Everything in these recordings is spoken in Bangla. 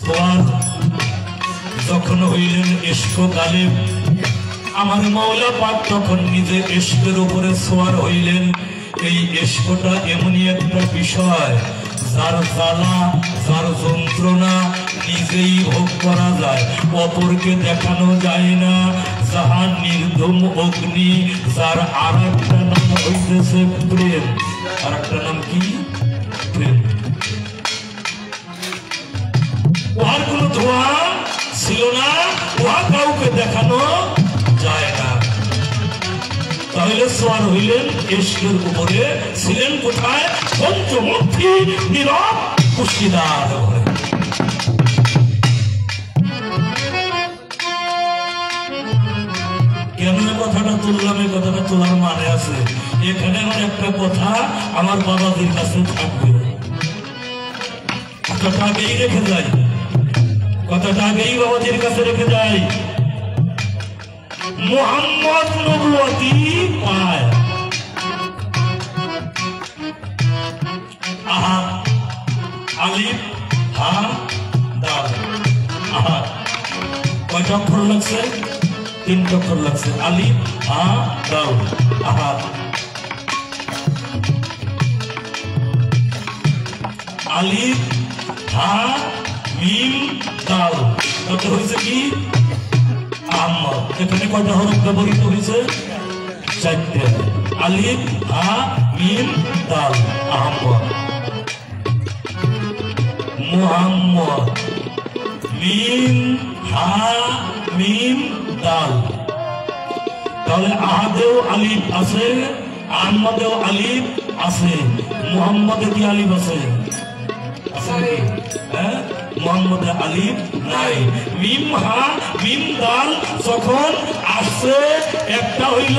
সোয়ার যখন হইলেন ইশক গালিব, আমার মাওলা পাক তখন নিজে ইশকের উপরে সোয়ার হইলেন। এই ইশকটা এমনই একটা বিষয় যার জ্বালা, যার যন্ত্রণা নিজেই ভোগ করা যায়, অপরকে দেখানো যায় না। যাহা নির্ধূম অগ্নি, যার আর একটা নাম হইতেছে প্রেম। আর একটা নাম কি? প্রেম। উহার কোন ধোঁয়া ছিল না, উহা কাউকে দেখানো যায় না। তাহলে সোয়ার হইলেন ইশকের উপরে, ছিলেন কোথায়? পঞ্চমুখী নীরব কুশিদার ঘরে। কেন কথাটা তুললাম? এই কথাটা তোলার মানে আছে। এখানে আমার একটা কথা আমার বাবাদের কাছে থাকবে, কথাটা আগেই রেখে যাই, কথাটা আগেই বাবাদের কাছে রেখে যাই। মুহাম্মদ নবুয়তি পায়, আহা আলিফ হা দাল, আহা কয়টা অক্ষর লাগছে? 3 অক্ষর লাগছে। আলিফ হা দাল, আহা। আলিফ হা মিম দাল, কত হয়েছে কি? আহমদ। এখানে কয়টা হরফ ব্যবহৃত হয়েছে? 4টে। আলিফ হা মিম দাল, আহমদ। মুহাম্মদ, মিম হা মিম দাল। তাহলে আহাদেও আলিফ আছে, আহমদেও আলিফ আছে, মুহাম্মদে কি আলিফ আছে? হ্যাঁ, মুহাম্মদে আলিফ নাই। মিম হা মিম দাল যখন আসছে, একটা হইল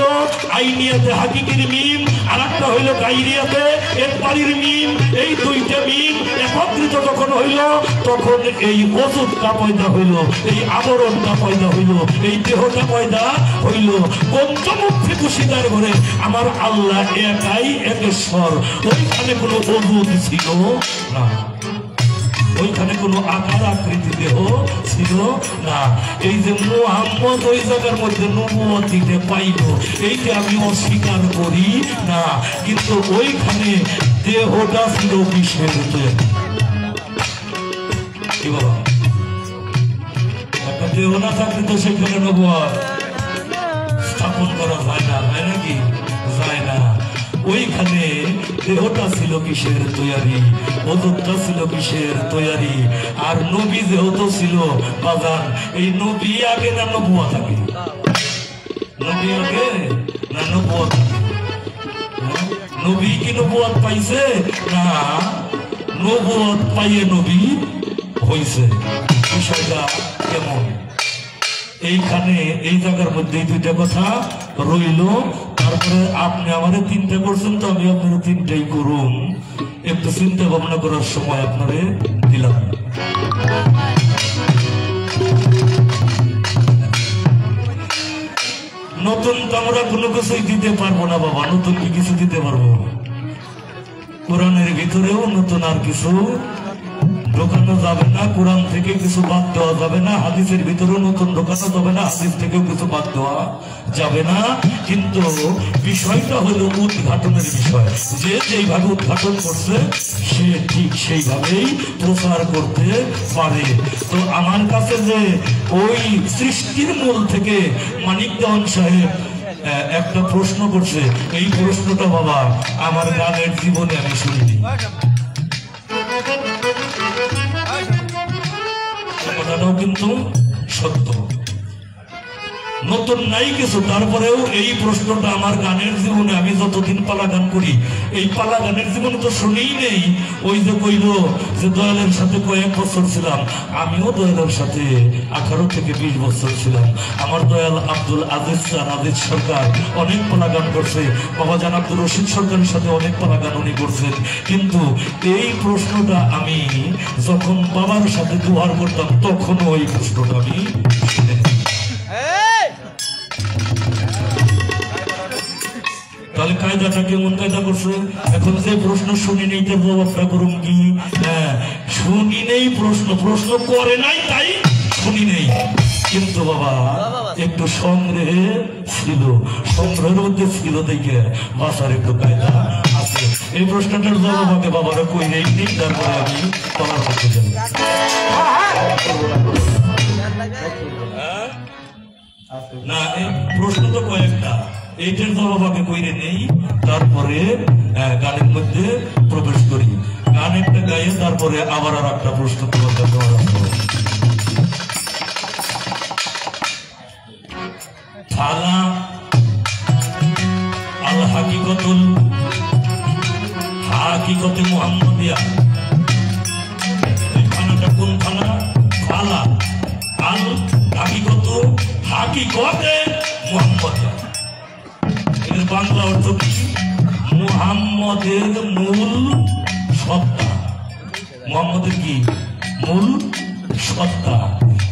আইনিয়াতে হাকিকির মিম, আর একটা হইল গাইরিয়াতে একবারের মিম। এই 2টা মিম একত্রিত যখন হইল, তখন এই ওজুদটা পয়দা হইল, এই আবরণটা পয়দা হইল, এই দেহটা পয়দা হইল। পঞ্চমুখী কুশিদার ঘরে আমার আল্লাহ একাই একেশ্বর। ওইখানে কোনো ওজুদ ছিল না, ওইখানে কোনো আকার আকৃতি দেহ ছিল না। এই যে মুহাম্মদ ওই জায়গার মধ্যে নবুয়তিতে পাইল, এইটা আমি অস্বীকার করি না, কিন্তু ওইখানে দেহটা ছিল কিসের? কি বাবা, একটা দেহ না থাকলে তো সেখানে নবুয়ত স্থাপন করা যায় না, হয় নাকি? যায় না। ওইখানে দেহটা ছিল কিসের তৈয়ারি, ওজুদটা ছিল কিসের তৈয়ারি। আর নবী যেহেতু ছিল বাজান, এই নবী আগে না নবুয়ত আগে? নবী আগে না নবুয়ত আগে? নবী কি নবুয়ত পাইছে? না, নবুয়ত পাইয়ে নবী হইছে। বিষয়টা কেমন? এইখানে এই জায়গার মধ্যে 2টা কথা রইল। তারপরে আপনি আমাদের 3টা করছেন, তো আমি আপনারা 3টাই করুন। একটু চিন্তা ভাবনা করার সময় আপনারে দিলাম। নতুন তো আমরা কোনো কিছুই দিতে পারবো না বাবা। নতুন কি কিছু দিতে পারবো? কোরআনের ভিতরেও নতুন আর কিছু ঢোকানো যাবে না, কোরআন থেকে কিছু বাদ দেওয়া যাবে না, হাদিসের ভিতরেও নতুন ঢোকানো যাবে না, হাদিস থেকেও কিছু বাদ দেওয়া যাবে না। কিন্তু বিষয়টা হলো উদ্ঘাটনের বিষয়। যে যেইভাবে উদ্ঘাটন করছে সে ঠিক সেইভাবেই প্রচার করতে পারে। তো আমার কাছে যে ওই সৃষ্টির মূল থেকে মানিক দেওয়ান সাহেব একটা প্রশ্ন করছে, এই প্রশ্নটা বাবা আমার গানের জীবনে আমি শুনিনি। কথাটাও কিন্তু সত্য, নতুন নাই কিছু। তারপরেও এই প্রশ্নটা আমার গানের জীবনে, আমি যতদিন পালা গান করি, এই পালা গানের জীবনে তো শুনেই নেই। ওই যে কইল যে দয়ালের সাথে কয়েক বছর ছিলাম, আমিও দয়ালের সাথে 18 থেকে 20 বছর ছিলাম। আমার দয়াল আব্দুল আজিজ স্যার, আজিজ সরকার অনেক পালা গান করছে, বাবা জান আব্দুল রশিদ সরকারের সাথে অনেক পালা গান উনি করছেন। কিন্তু এই প্রশ্নটা আমি যখন বাবার সাথে দুয়ার করতাম, তখনও এই প্রশ্নটা আমি তাহলে কায়দাটা কেমন কায়দা করছে? এখন যে প্রশ্ন শুনে নিতে জবাবটা করুন কি? হ্যাঁ, শুনি নেই প্রশ্ন প্রশ্ন করে নাই তাই শুনি নেই, কিন্তু বাবা একটু সংগ্রহে ছিল, সংগ্রহের মধ্যে ছিল দেখে ভাষার একটু কায়দা আছে। এই প্রশ্নটার জবাব আগে বাবারা কই নেই, তারপরে আমি তোমার করতে যাবো। না এই প্রশ্ন তো কয়েকটা, এইটার জবাব আগে কইরে নেই, তারপরে গানের মধ্যে প্রবেশ করি। গান একটা গাইয়ে তারপরে আবার আর একটা প্রশ্ন তোমার কাছে থানা আল হাকিকতুল হাকিকতে মুহাম্মাদিয়া। এই থানাটা কোন থানা? ফালা আল হাকিকত হাকিকতে মুহাম্মাদিয়া। এর বাংলা অর্থ কি? মুহাম্মদের মূল সত্তা। মুহাম্মদের কি মূল সত্তা?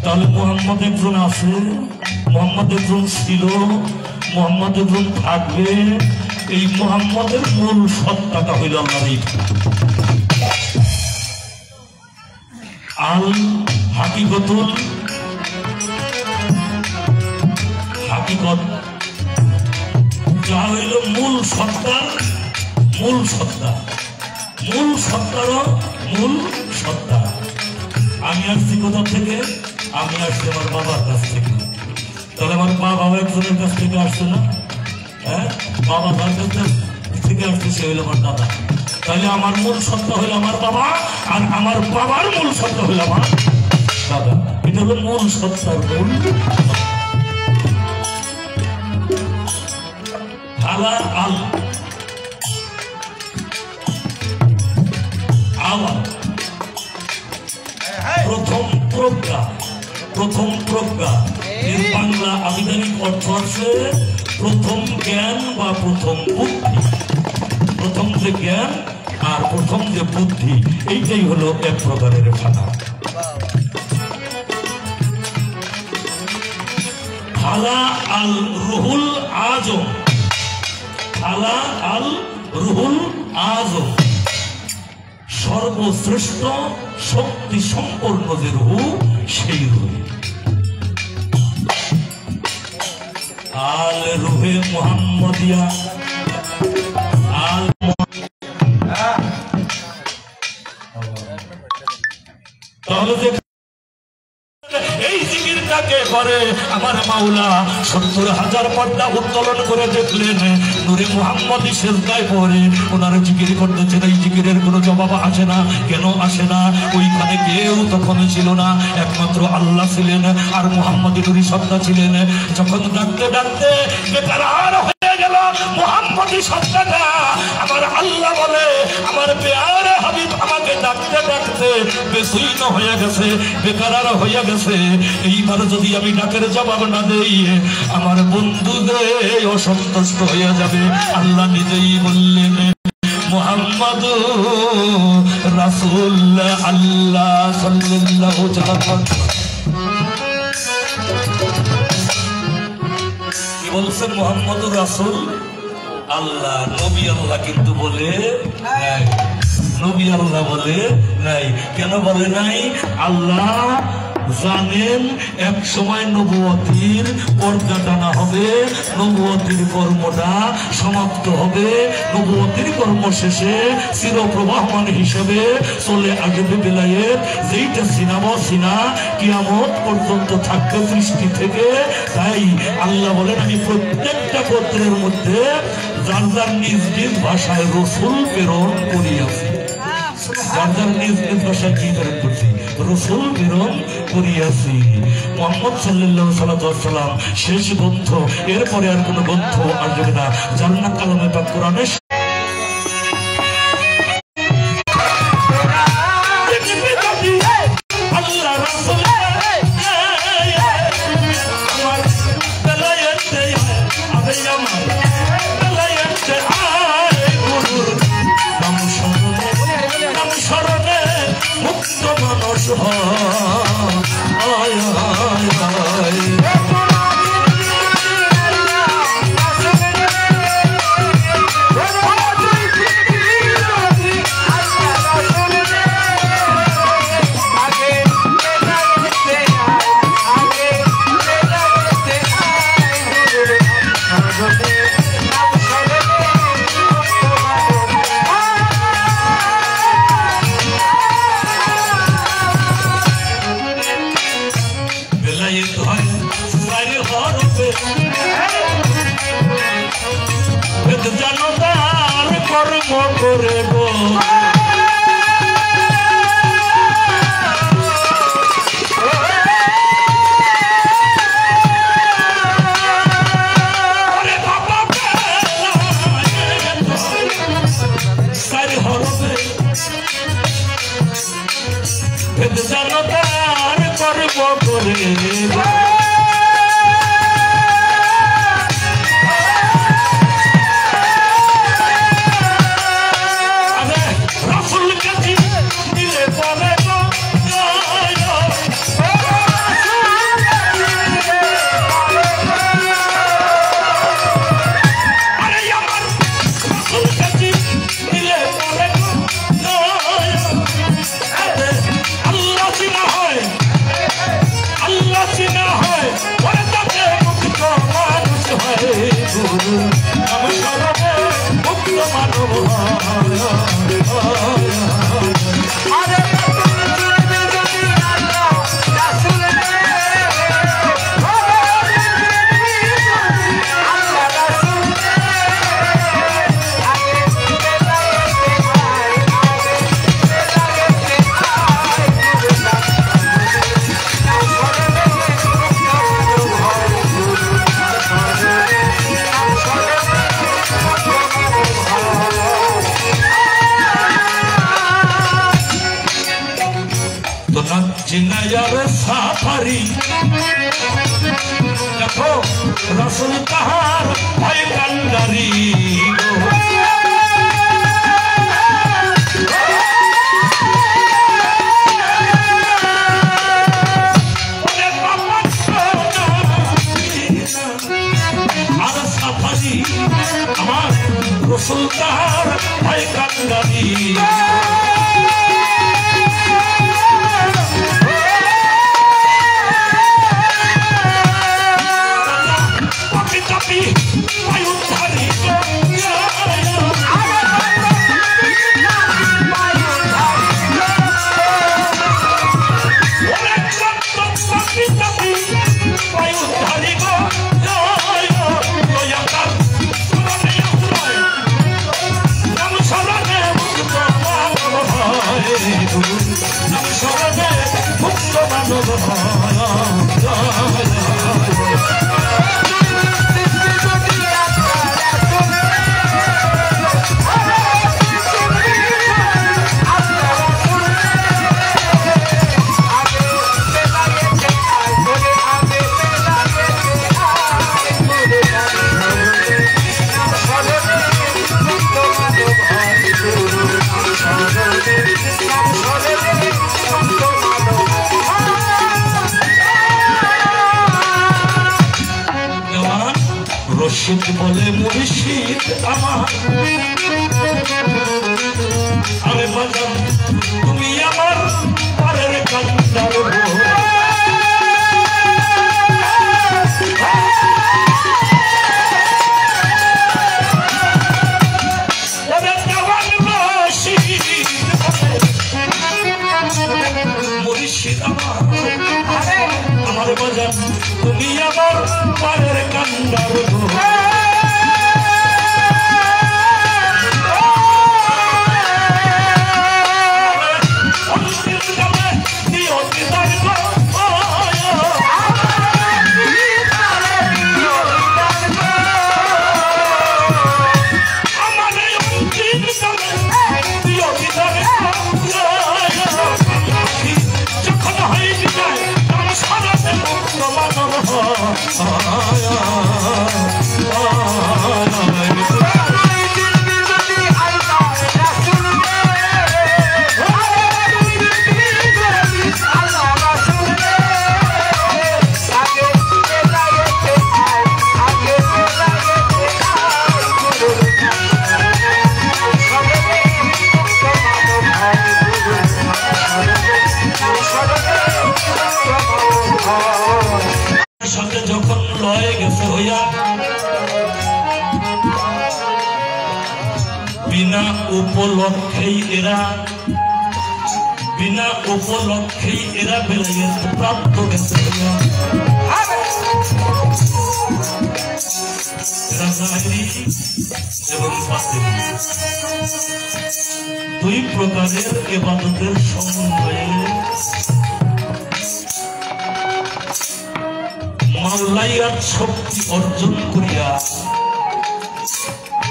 তাহলে মুহাম্মদ একজন আছে, মুহাম্মদ একজন ছিল, মুহাম্মদ একজন থাকবে। এই মুহাম্মদের মূল সত্তাটা হইল আল্লাহর আল হাকিকতুল হাকিকত, যা হইল মূল সত্তার মূল সত্তা, মূল সত্তারও মূল সত্তা। আমি আসছি কোথা থেকে? আমি আসছি আমার বাবার কাছ থেকে। তাহলে আমার বাবা একজনের কাছ থেকে আসছে না? হ্যাঁ, বাবা তার কাছ থেকে আসছে, সে হইল আমার দাদা। তাহলে আমার মূল সত্তা হইল আমার বাবা, আর আমার বাবার মূল সত্তা হইল আমার দাদা। এটা হলো মূল সত্তার মূল। আলা আল আওয়াল, প্রথম প্রজ্ঞা, প্রথম প্রজ্ঞা। এর বাংলা আবিধানিক অর্থ আছে প্রথম জ্ঞান বা প্রথম বুদ্ধি। প্রথম যে জ্ঞান আর প্রথম যে বুদ্ধি, এইটাই হলো এক প্রকারের খানা। খালা আল রুহুল আজম, খালা আল রুহুল আজম, সর্বশ্রেষ্ঠ শক্তি সম্পন্ন যে রুহু, সেই রুহু। আল রুহে মুহাম্মাদিয়া, আল তাহলে এই জিকিরটাকে করে আমার মাওলা ৭০,০০০ পর্দা উত্তোলন করে দেখলেন, নূরে মুহাম্মদী সেজদায় পড়ে ওনার জিকির করতেছেন। এই জিকিরের কোনো জবাব আসে না। কেন আসে না? ওইখানে কেউ তখন ছিল না, একমাত্র আল্লাহ ছিলেন আর মুহাম্মদী নূরি সত্তা ছিলেন। যখন ডাকতে ডাকতে বেকার হয়ে গেল মুহাম্মদী সত্তাটা, আমার আল্লাহ বলে আমার পেয়ারে হাবিব আমাকে ডাকতে ডাকতে বেসুইন হয়ে গেছে, বেকার হয়ে গেছে। এইবার যদি আমি ডাকের জবাব না দেই, আমার বন্ধুদের অসন্তুষ্ট হয়ে যাবে। আল্লাহ নিজেই বললেন মুহাম্মদ রাসূল আল্লাহ সাল্লাল্লাহু আলাইহি। কি বলছেন? মুহাম্মদ রাসূল আল্লাহ। নবী আল্লাহ কিন্তু বলে নাই, নবী আল্লাহ বলে নাই। কেন বলে নাই? আল্লাহ জানেন এক সময় নবুয়তির পর্দা টানা হবে, নবুয়তির কর্মটা সমাপ্ত হবে, নবুয়তির কর্ম শেষে চিরপ্রবাহমান হিসেবে চলে আসবে বেলায়েত, যেইটা সিনামা সিনা কিয়ামত পর্যন্ত থাকবে সৃষ্টি থেকে। তাই আল্লাহ বলেন আমি প্রত্যেকটা গোত্রের মধ্যে যার যার নিজ নিজ ভাষায় রসুল প্রেরণ করিয়াছি। যার যার নিজ নিজ ভাষায় কি প্রেরণ করছি? রসুল প্রেরণ করিয়াছি। মুহাম্মদ সাল্লাল্লাহু আলাইহি ওয়াসাল্লাম শেষ গ্রন্থ, এরপরে আর কোনো গ্রন্থ আসবে না। জান্নাত কালামে পাক কোরআনে করে গো জনতার করব করে রসুল কাছে দিলে পরে আরে আমার রসুল কাছে দিলে পরে আল্লাহ চিনা হয় ওরে তাতে মুক্ত মানুষ হয় গুরু আমি সরবে মুক্ত মানব আরে জিনায়ার সাফারি দেখো রসুল তাহার ভাই কান্ডারি আর সাফারি আমার রসুল তাহার ভাই কান্ডারি রশিদ বলে মুর্শিদ আমার আরে বাজান তুমি আমার পারের কান্দার মুর্শিদ আমার বাজান তুমি আমার পারের কান্দার বিনা উপলক্ষেই এরা বেড়ে প্রাপ্ত গেছে জাহেরি এবং বাতিনি দুই প্রকারের ইবাদতের সমন্বয়ে মাওলাইয়ার শক্তি অর্জন করিয়া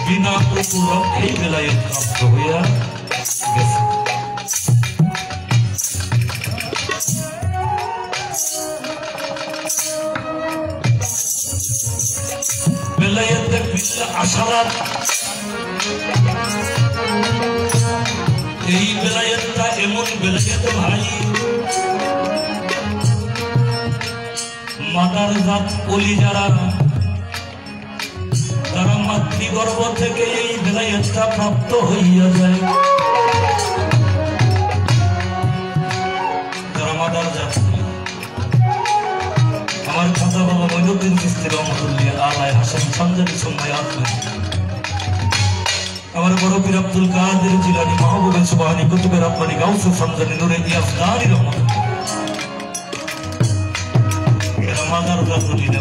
বিনা উপলক্ষে বেলায়েত প্রাপ্ত হইয়া গেছে। বেলায়েতে বিল্লাহ আশারাত, এই বেলায়েতটা এমন বেলায়েত ভাই, মাতার জাত ওলি যারা, তারা মাতৃগর্ভ থেকে এই বেলায়েতটা প্রাপ্ত হইয়া যায়। যারা মাতার জাত, আমার খাতা বাবা মঈনুদ্দিন চিশতি রহমাতুল্লাহ আলাইহি হাসান সঞ্জানি সুন্নাহ আত্মা, আমার বড় পীর আব্দুল কাদের জিলানী মাহবুবে সুবহানী কুতুবে রব্বানী গাউসে সঞ্জানি নূরে ইয়াজদারি রহমাতুল্লাহ, এরা মাতার জাত ওলি না।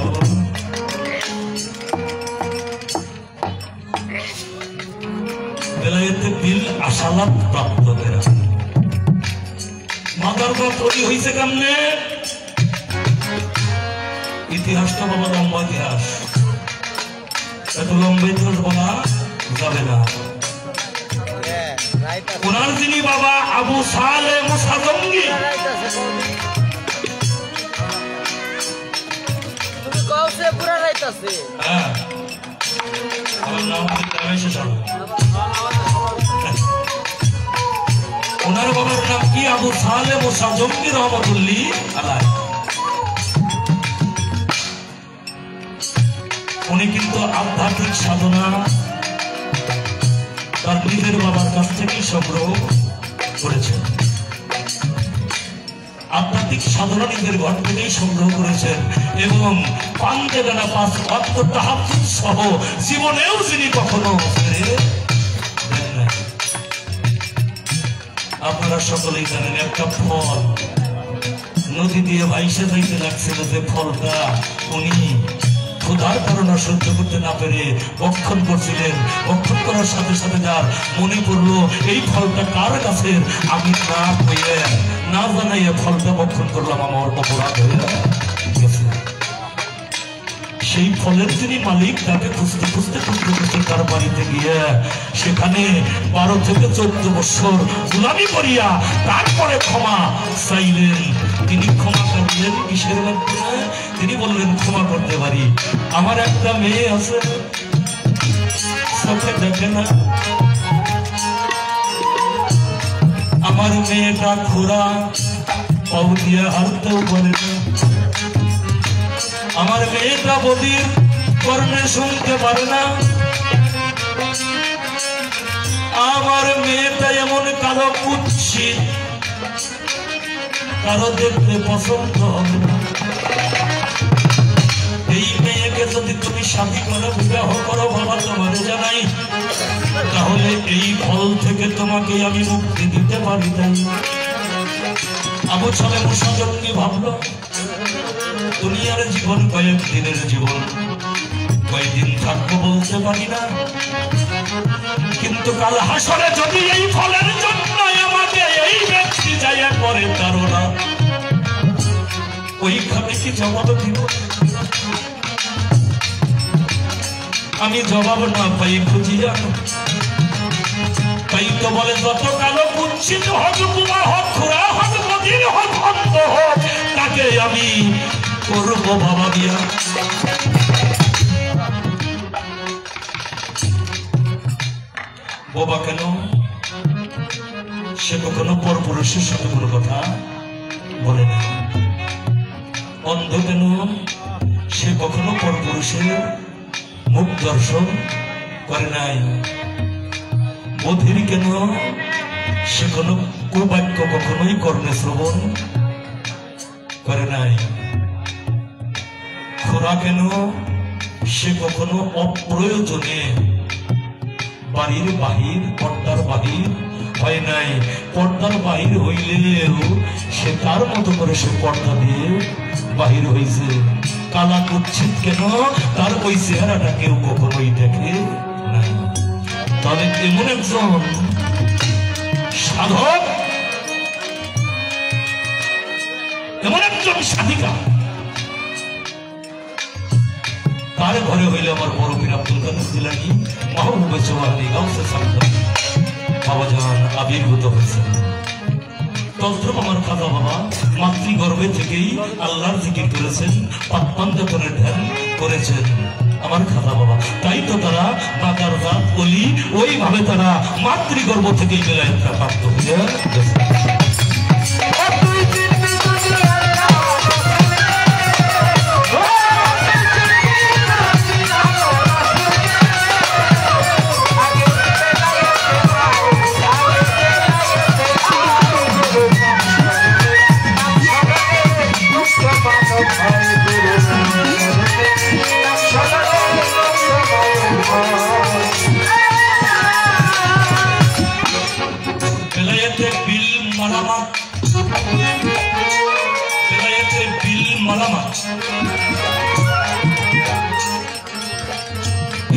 বেলায়েতে বিল আশালাত প্রাপ্ত এরা। মাতার জাত ওলি হইছে কেমনে? ইতিহাসটা বাবা লম্বা ইতিহাস, এত লম্বা ইতিহাস বলা যাবে না। ওনার যিনি বাবা আবু সালে মুসা জঙ্গি, হ্যাঁ ওনার বাবার নাম কি? আবু সালে মুসা জঙ্গি রহমাতুল্লাহ আলাইহি। উনি কিন্তু আধ্যাত্মিক সাধনা তার নিজের বাবার কাছ থেকে সংগ্রহ করেছেন। আধ্যাত্মিক সাধনা নিজের ঘর থেকেই সংগ্রহ করেছেন এবং পাঞ্জেগানা পাঁচ ওয়াক্ত তাহাজ্জুদ সহ জীবনেও যিনি কখনো আপনারা সকলেই জানেন, একটা ফল নদী দিয়ে ভাইসে যাইতে লাগছিল, যে ফলটা উনি ক্ষুধার কারণে সহ্য করতে না পেরে ভক্ষণ করছিলেন। ভক্ষণ করার সাথে সাথে যার মনে পড়লো এই ফলটা কার কাছে, আমি না হইয়ে না জানাইয়ে ফলটা ভক্ষণ করলাম, আমার অপরাধ হয়ে গেছে। সেই ফলের যিনি মালিক, তাকে খুঁজতে খুঁজতে খুঁজতে খুঁজতে তার বাড়িতে গিয়ে সেখানে 12 থেকে 14 বছর গোলামি করিয়া তারপরে ক্ষমা চাইলেন। তিনি ক্ষমা করলেন কিসের মাধ্যমে? তিনি বললেন, ক্ষমা করতে পারি, আমার একটা মেয়ে আছে, চোখে দেখে না, আমার মেয়েটা খোড়া, পাউ দিয়ে হাঁটতেও পারে না, আমার মেয়েটা বদির কর্ণে শুনতে পারে না, আমার মেয়েটা এমন কালো কুৎসিত, কারো দেখতে পছন্দ হবে না। এই মেয়েকে যদি তুমি স্বামী করো, বিবাহ করো, বাবা তোমার জানাই, তাহলে এই ফল থেকে তোমাকে আমি মুক্তি দিতে পারি। তাই আবু সালে মুসা জঙ্গি ভাবলো, দুনিয়ার জীবন কয়েকদিনের জীবন, কয়েকদিন থাকবো বলতে পারি না, কিন্তু কাল হাসরে যদি এই ফলের জন্য আমাকে এই ব্যক্তি যাইয়া করে তারা, ওইখানে কি জবাব দিব? আমি জবাব না পাই খুঁজিয়া, তাই তো বলে যত কালো কুৎসিত হোক, বুমা হোক, খোড়া হোক, বদির হোক, অন্ধ হোক, তাকে আমি করবো বাবা দিয়া। বাবা কেন? সে কখনো পরপুরুষের সাথে কোনো কথা বলে না। অন্ধ কেন? সে কখনো পরপুরুষের মুখ দর্শন করে নাই। বধির কেন? সে কোনো কুবাক্য কখনোই কর্ণে শ্রবণ করে নাই। খোরা কেন? সে কখনো অপ্রয়োজনে বাড়ির বাহির, পর্দার বাহির হয় নাই। পর্দার বাহির হইলেও সে তার মতো করে সে পর্দা দিয়ে বাহির হইছে। কালা কুচ্ছিত কেন, তার ওই চেহারাটা কেউ কখনোই দেখে নাই। তবে এমন একজন সাধক, এমন একজন সাধিকা, তার ঘরে হইলে আমার বড় পীর আব্দুল কাদের জিলানী মাহবুবে সোহানি গাউসে সামনে বাবাজান আবির্ভূত হয়েছেন। তদ্রুপ আমার খাজা বাবা মাতৃগর্ভে থেকেই আল্লাহর জিকির করেছেন, পাকপান্তনের ধ্যান করেছেন আমার খাজা বাবা। তাই তো তারা বাকার জাত অলি, ওইভাবে তারা মাতৃগর্ভ থেকেই বেলায়েতটা প্রাপ্ত হয়ে গেছে।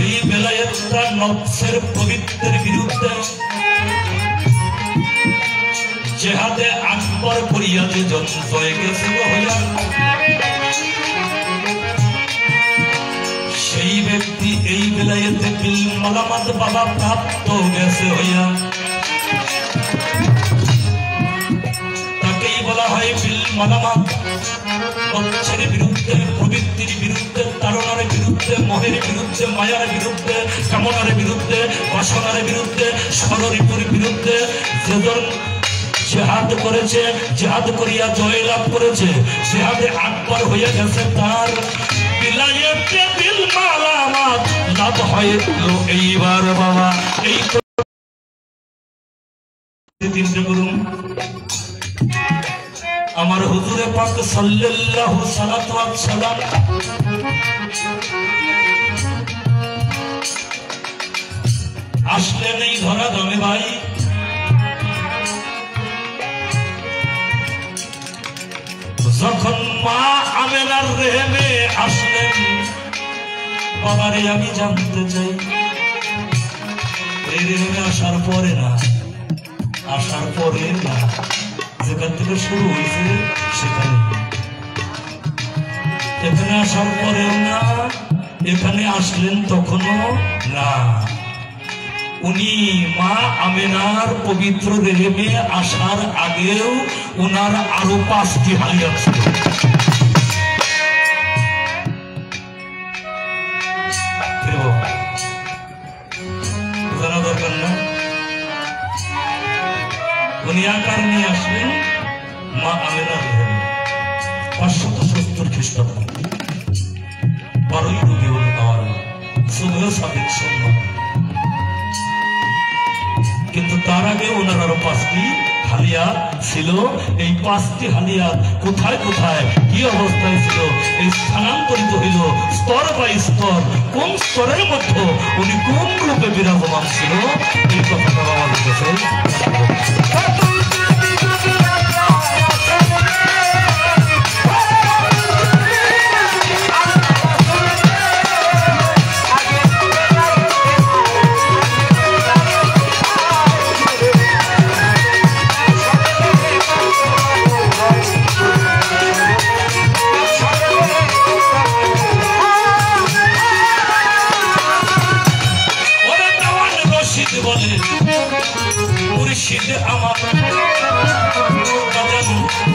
এই বেলায়েতটা নফসের পবিত্রের বিরুদ্ধে জেহাদে আকবর করিয়াতে জয় গেছে হইয়া, সেই ব্যক্তি এই বেলায়েতে বিল মালামাত বাবা প্রাপ্ত গেছে হইয়া, তাকেই বলা হয় বিল মালামাত। নফসের বিরুদ্ধে, প্রবৃত্তির বিরুদ্ধে, তাড়নার বিরুদ্ধে, মোহের বিরুদ্ধে, মায়ার বিরুদ্ধে, কামনার বিরুদ্ধে, বাসনার বিরুদ্ধে, ষড়রিপুর বিরুদ্ধে যেজন জেহাদ করেছে, জেহাদ করিয়া জয় লাভ করেছে, জেহাদে আকবর হয়ে গেছে, তার বিলায়েতে বিল মালামাত লাভ হয়েছিল এইবার বাবা। এই তিনটে করুন আমার হুজুরে পাক সাল্লাল্লাহু সালাতু ওয়া সালাম আসলেন এই ধরা দামে ভাই। যখন মা আমেনার রেহেমে আসলেন, বাবারে আমি জানতে চাই এই রেহেমে আসার পরে না, আসার পরে না, যেখান থেকে শুরু হয়েছে সেখানে, এখানে আসার পরেও না, এখানে আসলেন তখনও না। উনি মা আমেনার পবিত্র রেহেমে আসার আগেও উনার আরো 5টি হালিয়া ছিল। জানা দরকার না, উনি আকার নিয়ে আসলেন মা আমেনার রেহেমে 570 খ্রিস্টাব্দে 12ই রবিউল আউয়াল সুবহ সাদিক সম্মান। কিন্তু তার আগে ওনার আরো 5টি হালিয়া ছিল। এই 5টি হালিয়া কোথায় কোথায় কি অবস্থায় ছিল, এই স্থানান্তরিত হইল স্তর বাই স্তর, কোন স্তরের মধ্যে উনি কোন রূপে বিরাজমান ছিল, এই কথাটা আমাদের কাছে।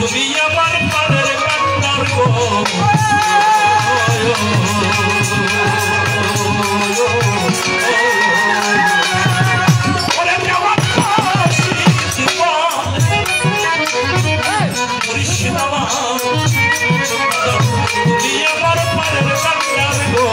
তুমি আমার পানের কান্নার গো, তুমি আমার পানের কান্নার গো,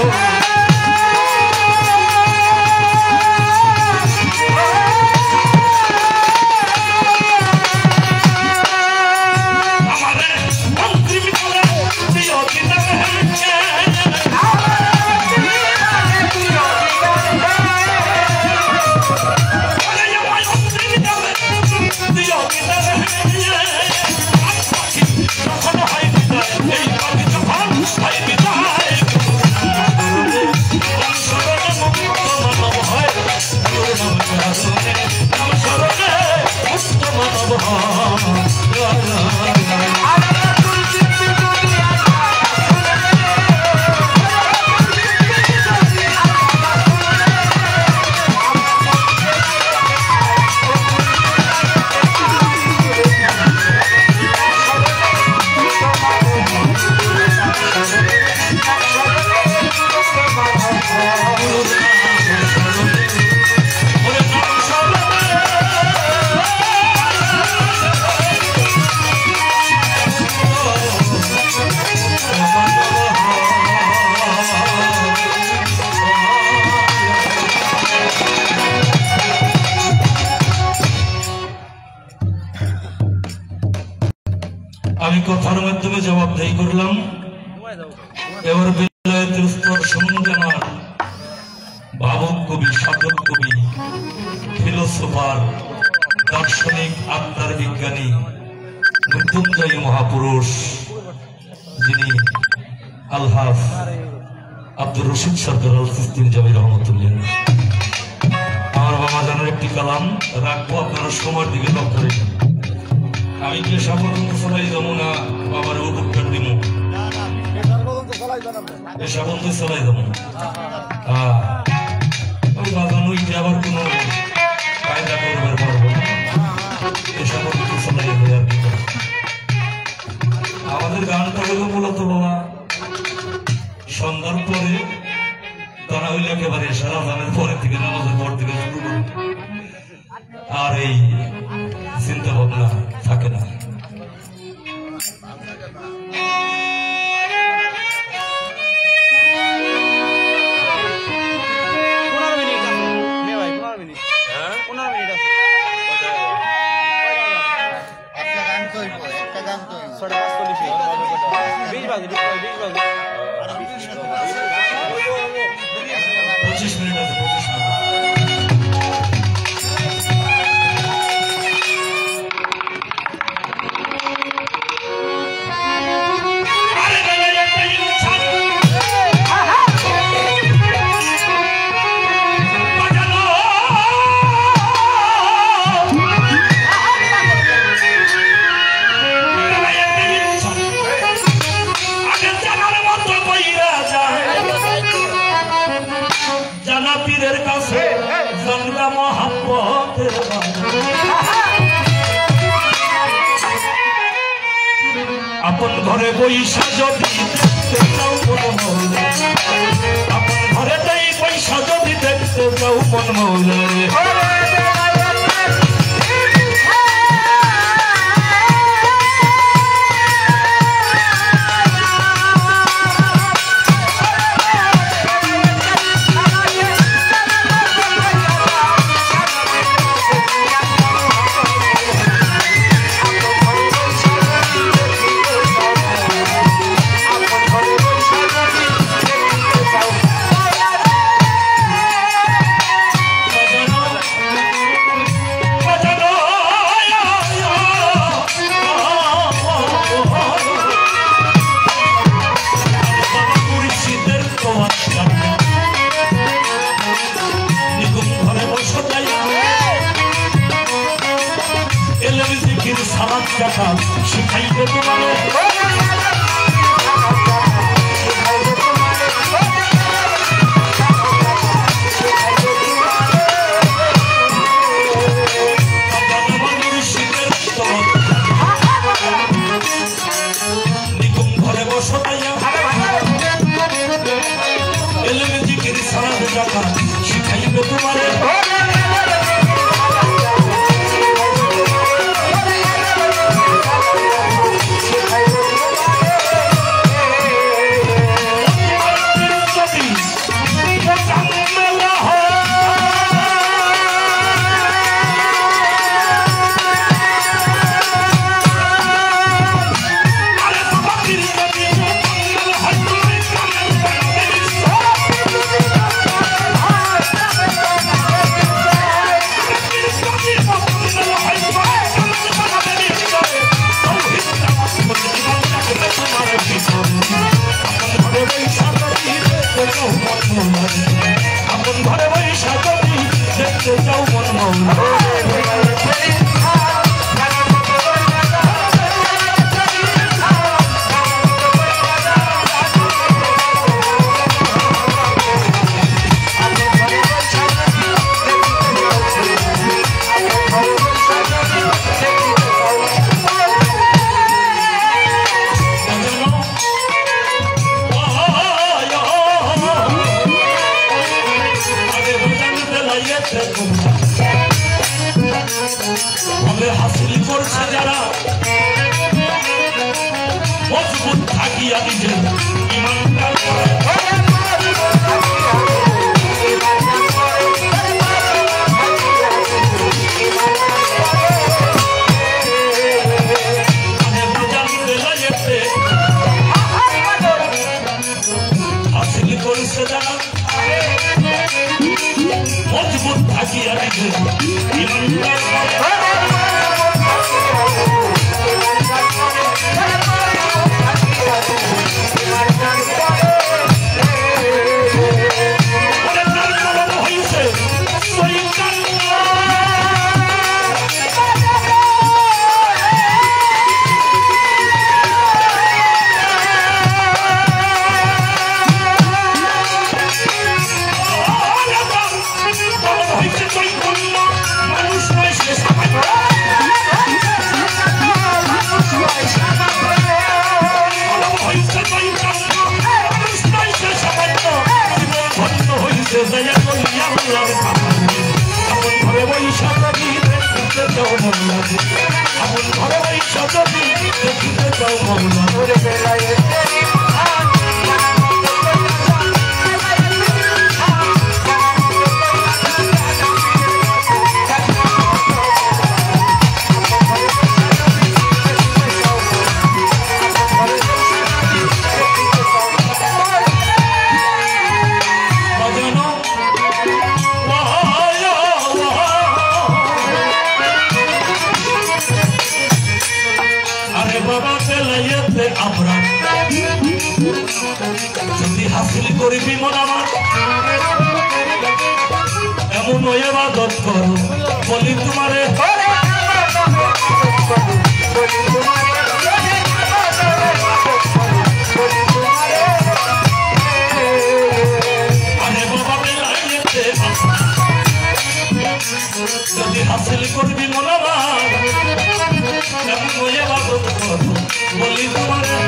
মাধ্যমে জবাবদেহি করলাম। এবার বেলায়েতের স্তর সম্বন্ধে আমার ভাবক কবি, সাধক কবি, ফিলোসোফার, দার্শনিক, আত্মার বিজ্ঞানী, মৃত্যুঞ্জয়ী মহাপুরুষ যিনি আলহাফ আব্দুর রশিদ সরদার আল সিস্তি নিজামী রহমতুল্লাহ, আমার বাবা জানার একটি কালাম রাখবো, আপনারা সময়ের দিকে লক্ষ্য রেখেন। আমি কি সাবধান চলাই যাবো না বাবার উঠুকার দিব, এসা বন্ধু চলাই যাবো। ওই বাগান ওইটা আবার কোনো কায়দা করবার পারবো না, এসা বন্ধু চলাই যাবে। আর কি আমাদের গানটা হলো মূলত বাবা সন্ধ্যার পরে, তারা হইলে একেবারে সারা গানের পরের থেকে, নামাজের পর থেকে শুরু করে, আর এই চিন্তা ভাবনা থাকে না। আপন ঘরে বৈশা যদি দেখতে যাও মন মৌলা, আপন ঘরেতেই বৈশা যদি দেখতে যাও মন মৌলা রে। শিখাইবে তোমারে নিকুম ঘরে বসতাইয়া এলেমে জিকির সালাত জাকাত শিখাইবে তোমারে। আপন ঘরে বৈশা যদি দেখতে যাও মন মৌলা, হাসিল করছে যারা মজবুত থাকিয়া নিজের ইমানদার জানতে লাগে ডাকিয়া দিতে ইমানদার যদি হাসিল করিবি মন আমার এমন ইবাদত করো বলি তোমারে আরে বাবা বেলাইতে যদি হাসিল করবি মন আমার এমন ইবাদত করো বলি তোমারে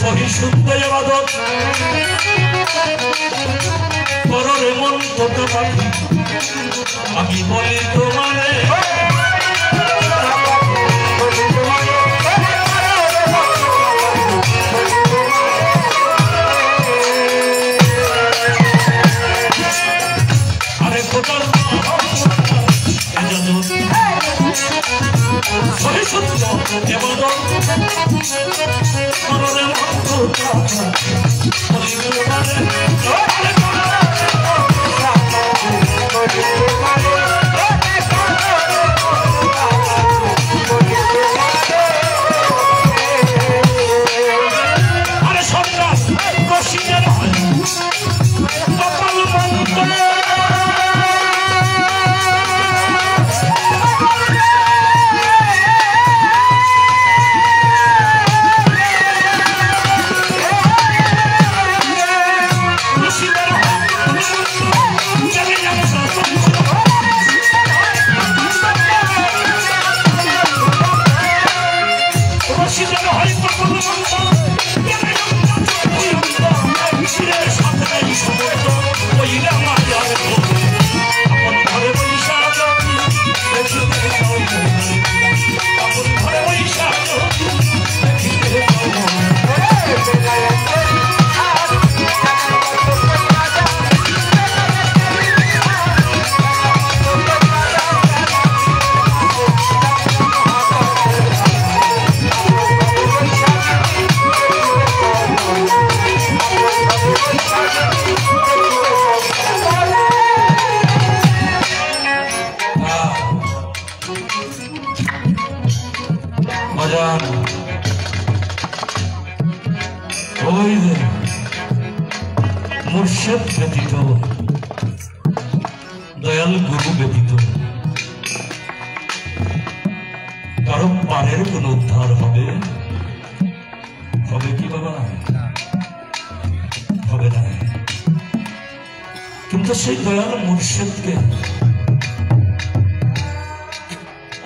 সহিষ্ণুতা ইবাদত পররে মন কত পাখি আমি বলি তোমারে আরে কোটার সহিষ্ণুতা ইবাদত পররে মন কত বলি তোমারে মুর্শিদ ব্যতীত, দয়াল গুরু ব্যতীত কারো পারের কোন উদ্ধার হবে? হবে কি বাবা? হবে না। কিন্তু সেই দয়াল মুর্শিদকে,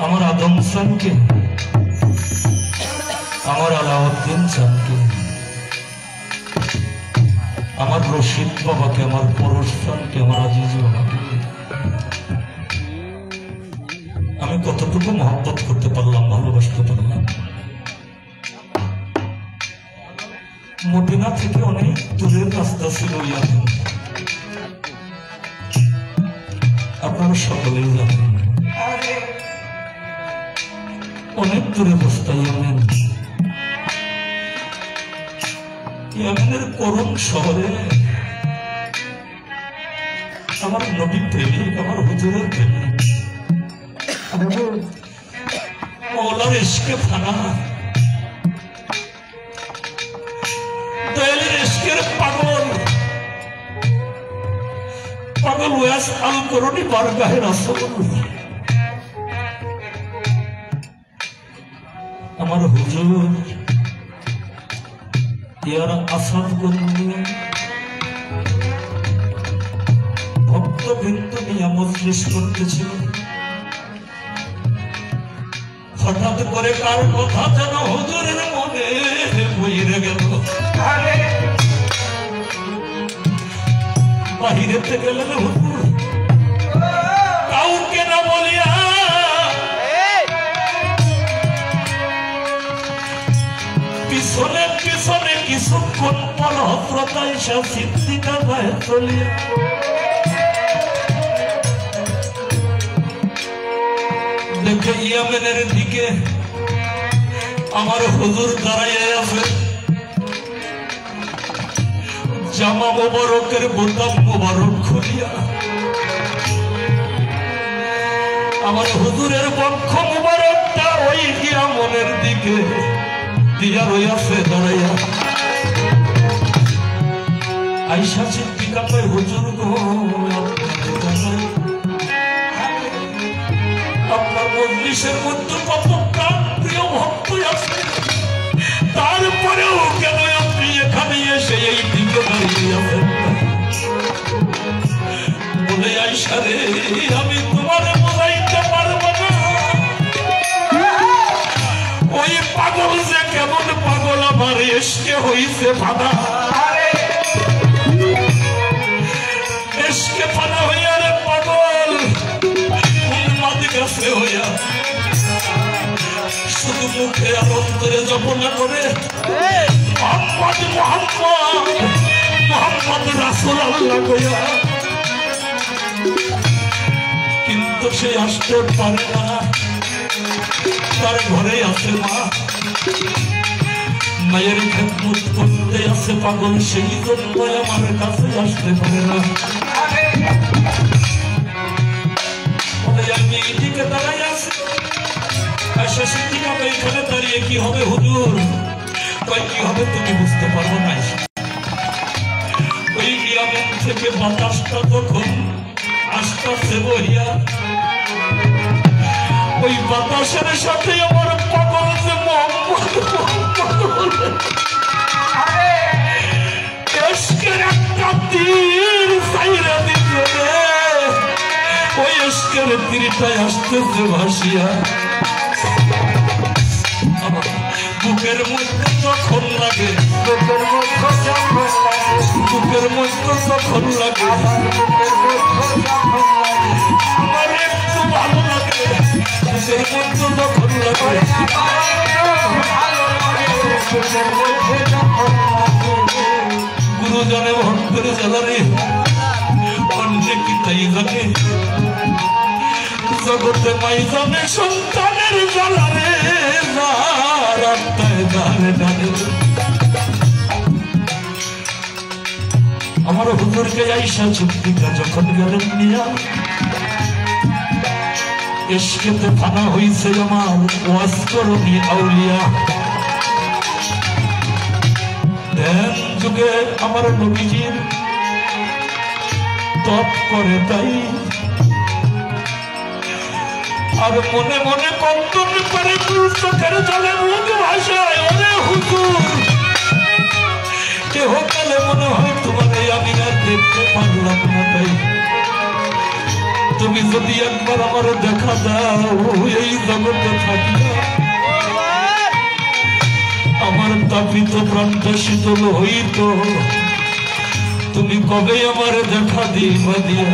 আমার আদম চানকে, আমার আলাউদ্দিন চানকে, আমার রশিদ বাবাকে, আমার পরশ চানকে, আমার আজিজ বাবাকে আমি কতটুকু মহব্বত করতে পারলাম, ভালোবাসতে পারলাম? মদিনা থেকে অনেক দূরের রাস্তা ছিল ইয়ামিন, আপনারা সকলেই জানেন। অনেক দূরের রাস্তা ইয়ামিন। ইয়ামিনের করুণ শহরে আমার নবী প্রেমিক, আমার হুজুরের প্রেমিক, মৌলার ইশকে ফানা, দয়ালের ইশকের পাগল, পাগল ওয়াস আল করুনি বারগাহে রাসূল, আমার হুজুর ইয়ারা আসাদ গন্ডিয়া ভক্তবৃন্দ নিয়ে মজলিস করতেছিল। হঠাৎ করে কার কথা যেন হুজুরের মনে বইরে গেল। বাহিরেতে গেলেন হুজুর, কাউকে না বলিয়া পিছনে পিছনে কিছুক্ষণ পর হযরত আয়েশা সিদ্দিকা গায়ে চলিয়া দেখে ইয়ামেনের দিকে আমার হুজুর দাঁড়াইয়া আছে, জামা মোবারকের বোতাম মোবারক খুলিয়া আমার হুজুরের বক্ষ মোবারকটা ওই ইয়ামেনের দিকে দিয়া রইয়াছে দাঁড়াইয়া। আয়েশা সিদ্দিকা কয়, হুজুর গো, আপনার মজলিসের মধ্যে কত প্রাণ প্রিয় ভক্ত আছে, তারপরেও কেন আপনি এখানে এসে এই দিকে দাঁড়িয়ে আছেন? বলে, আয়েশা রে, আমি তোমার বোঝাইতে পারবো না, ওই পাগল যে কেমন পাগল আমার ইশকে হইছে ফানা, ইশকে ফানা হইয়া রে পাগল উন্মাদ গেছে হইয়া শুধু মুখে আর অন্তরে জপনা করে মোহাম্মদ মোহাম্মদ মোহাম্মদ রাসূলুল্লাহ কইয়া, কিন্তু সে আসতে পারে না, তার ঘরে আছে মা, মায়ের খেদমত করতে আছে পাগল, সেই জন্য আমার কাছে আসতে পারে না। বলে, আমি এদিকে দাঁড়াই আছি। আয়েশা সিদ্দিকা এখানে দাঁড়িয়ে কি হবে হুজুর? কয়, কি হবে তুমি বুঝতে পারবো না। ওই ইয়ামেন থেকে বাতাসটা তখন আসতেছে বহিয়া, ওই বাতাসের সাথে আমার পাগল যে ইশকের একটা তীর ছাইরা দিতে, ওই ইশকের তীরটাই আসতেছে ভাসিয়া বুকের মধ্যে যখন লাগে, বুকের মধ্যে যখন লাগে আমার একটু ভালো লাগে, বুকের মধ্যে যখন লাগে গুরুজনে ভক্তের জ্বালারে অন্যে কি তাই জানে, জগতে মাই জানে সন্তানের জ্বালারে রাস্তায় দাঁড়ে দাঁড়ে। আমার হুজুরকে আয়েশা সিদ্দিকা যখন গেলেন নিয়া, ইশকেতে ফানা হইছে আমার ওয়াজ করনি আউলিয়া। ধ্যান যুগে আমার নবীজির তপ করে তাই আর মনে মনে কন্তন করে চোখের জলে মুখ ভাষায় ওরে হুজুর কেহকালে মনে হয় তোমার আমি আর দেখতে পারলাম না তাই তুমি যদি একবার আমার দেখা দাও এই জগতে থাকিয়া আমার তাপিত প্রাণটা শীতল হইত তুমি কবে আমার দেখা দিবা দিয়া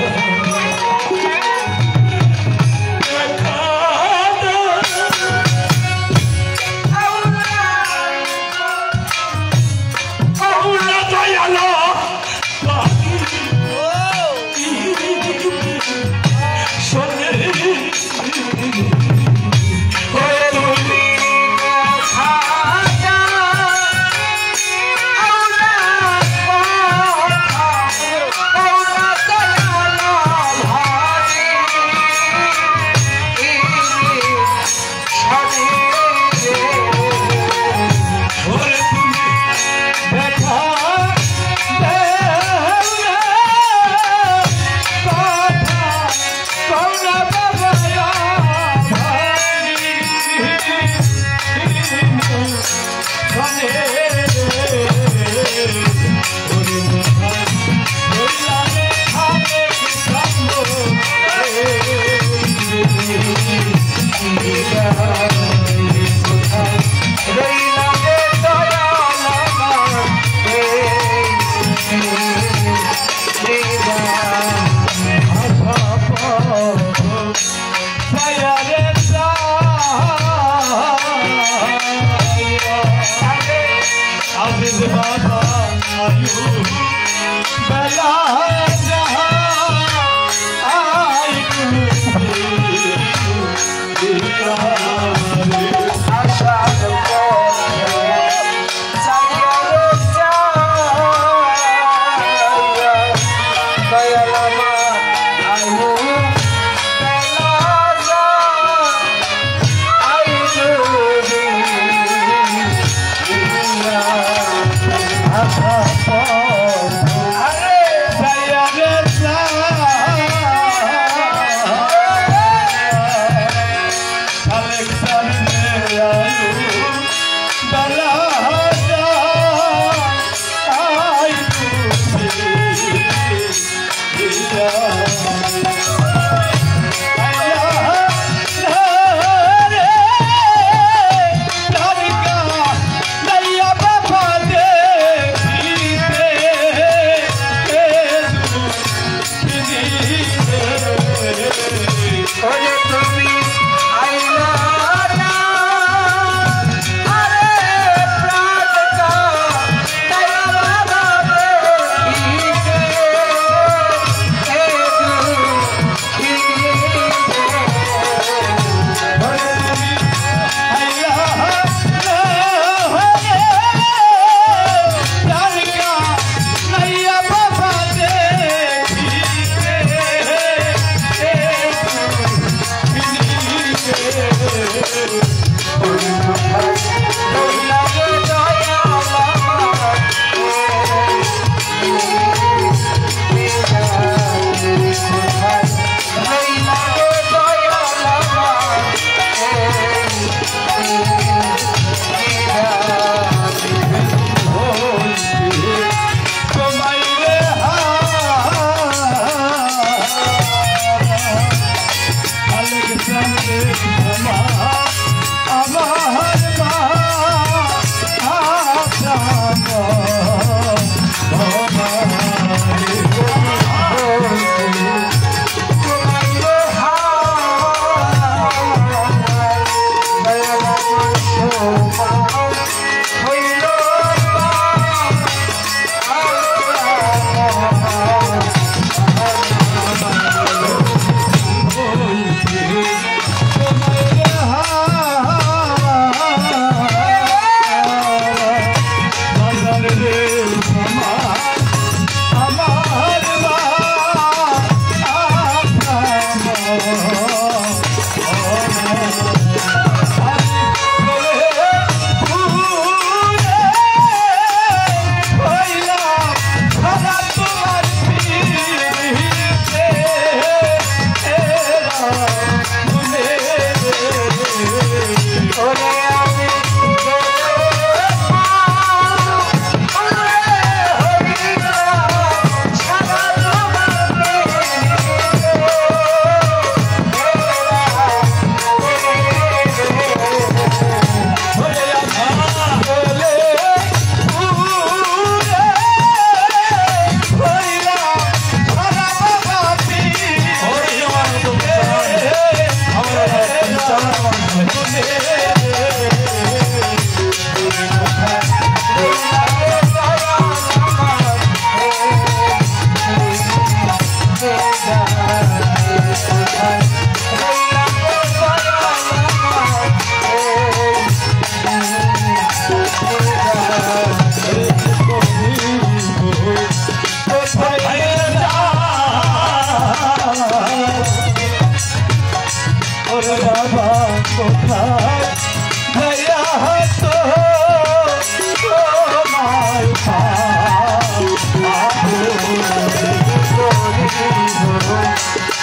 কোথায় ভাইয়া তো তোমায়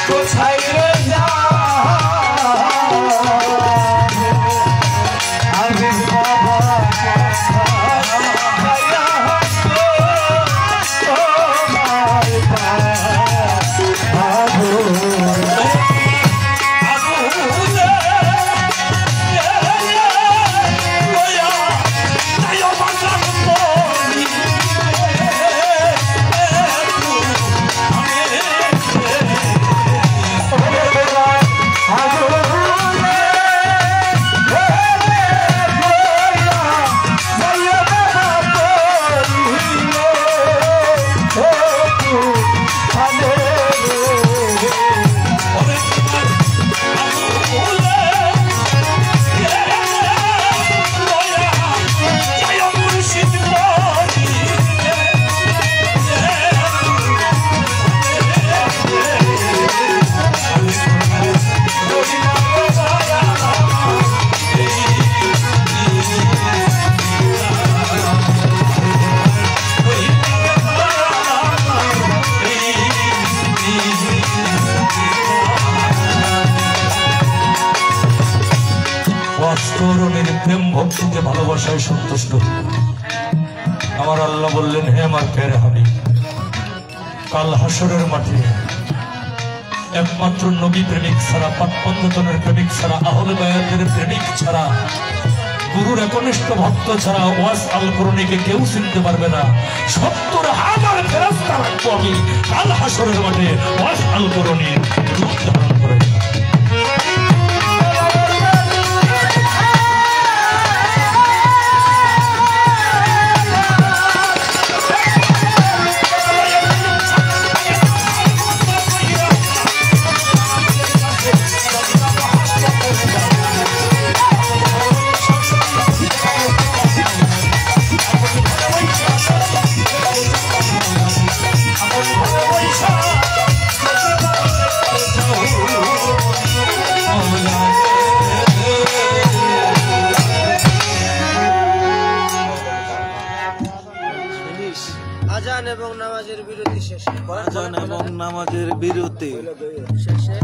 কোথায় রে যা আমি বাবা ভাইয়া তো প্রেম ভক্তিতে ভালোবাসায় সন্তুষ্ট আমার আল্লাহ বললেন, হে আমার প্যারে হাবিব, কাল হাসরের মাঠে একমাত্র নবী প্রেমিক ছাড়া, পাক পঞ্চতনের প্রেমিক ছাড়া, আহলে বায়াতের প্রেমিক ছাড়া, গুরুর একনিষ্ঠ ভক্ত ছাড়া ওয়াস আল কুরআনীকে কেউ চিনতে পারবে না। ৭০,০০০ ফেরেশতা রাখবো আমি কাল হাসরের মাঠে ওয়াস আল কুরআনীর রূপ ধারণ করে। আজান এবং নামাজের বিরতি শেষে আজান এবং নামাজের বিরতি শেষে